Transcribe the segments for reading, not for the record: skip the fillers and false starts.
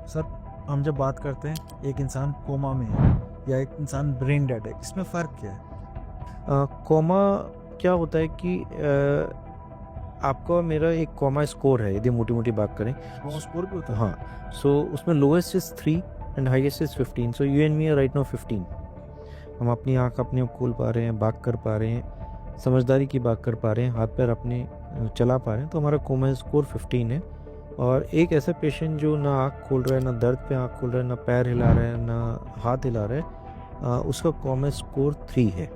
Sir, हम जब बात करते हैं एक इंसान कोमा में है या एक इंसान ब्रेन डेड है, इसमें फ़र्क क्या है? कोमा क्या होता है कि आपका मेरा एक कोमा स्कोर है, यदि मोटी मोटी बात करें। वो स्कोर भी होता है? हाँ, सो उसमें lowest is 3 and highest is 15। So you and me are right now 15। हम अपनी आँख अपने आप खोल पा रहे हैं, बात कर पा रहे हैं, समझदारी की बात कर पा रहे हैं, हाथ पैर अपने चला पा रहे हैं, तो हमारा कोमा स्कोर 15 है। और एक ऐसा पेशेंट जो ना आँख खोल रहा है, ना दर्द पे आँख खोल रहा है, ना पैर हिला रहा है, ना हाथ हिला रहा है, उसका कोमा स्कोर 3 है।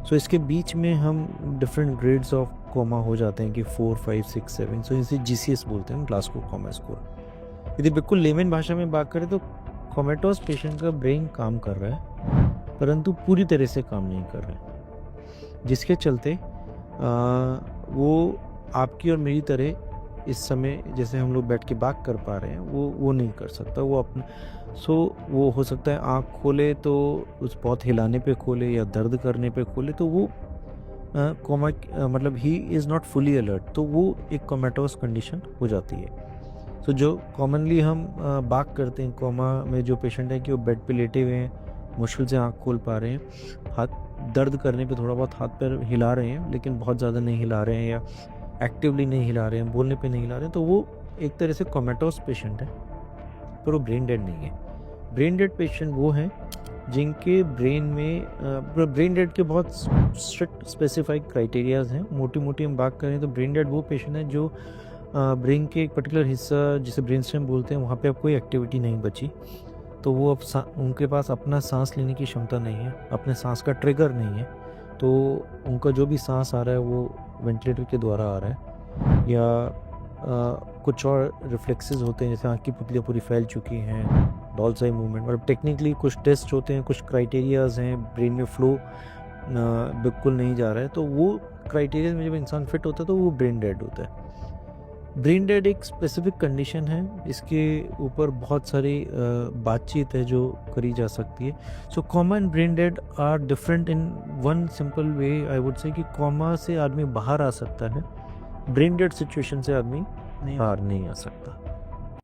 सो इसके बीच में हम डिफरेंट ग्रेड्स ऑफ कोमा हो जाते हैं कि 4, 5, 6, 7। सो इसे GCS बोलते हैं, ग्लासगो कोमा स्कोर। यदि बिल्कुल लेमन भाषा में बात करें तो कोमेटोस पेशेंट का ब्रेन काम कर रहा है परंतु पूरी तरह से काम नहीं कर रहा है, जिसके चलते वो आपकी और मेरी तरह इस समय जैसे हम लोग बैठ के बात कर पा रहे हैं वो नहीं कर सकता। वो अपना वो हो सकता है आँख खोले तो उस बहुत हिलाने पे खोले या दर्द करने पे खोले, तो वो कोमा मतलब he is not fully alert, तो वो एक कोमेटोस कंडीशन हो जाती है। तो जो कॉमनली हम बात करते हैं कोमा में, जो पेशेंट है कि वो बेड पे लेटे हुए हैं, मुश्किल से आँख खोल पा रहे हैं, हाथ दर्द करने पे थोड़ा बहुत हाथ पैर हिला रहे हैं लेकिन बहुत ज़्यादा नहीं हिला रहे हैं, या एक्टिवली नहीं हिला रहे हैं, बोलने पे नहीं हिला रहे हैं, तो वो एक तरह से कोमेटोस पेशेंट है, पर वो ब्रेन डेड नहीं है। ब्रेन डेड पेशेंट वो हैं जिनके ब्रेन में ब्रेन डेड के बहुत स्ट्रिक्ट स्पेसिफाइड क्राइटेरियाज हैं। मोटी मोटी हम बात करें तो ब्रेन डेड वो पेशेंट है जो ब्रेन के एक पर्टिकुलर हिस्सा जिसे ब्रेन स्टेम बोलते हैं, वहाँ पे अब कोई एक्टिविटी नहीं बची, तो वो अब उनके पास अपना सांस लेने की क्षमता नहीं है, अपने सांस का ट्रिगर नहीं है, तो उनका जो भी सांस आ रहा है वो वेंटिलेटर के द्वारा आ रहा है, या कुछ और रिफ्लेक्सेस होते हैं, जैसे आँख की पुतलियाँ पूरी फैल चुकी हैं, डॉल्स आई मूवमेंट, मतलब टेक्निकली कुछ टेस्ट होते हैं, कुछ क्राइटेरियाज हैं, ब्रेन में फ्लो बिल्कुल नहीं जा रहा है, तो वो क्राइटेरिया में जब इंसान फिट होता है तो वो ब्रेन डेड होता है। ब्रेन डेड एक स्पेसिफिक कंडीशन है, इसके ऊपर बहुत सारी बातचीत है जो करी जा सकती है। So coma and brain dead are different in one simple way. I would say कि कॉमा से आदमी बाहर आ सकता है, ब्रेन डेड सिचुएशन से आदमी नहीं। बाहर नहीं आ सकता।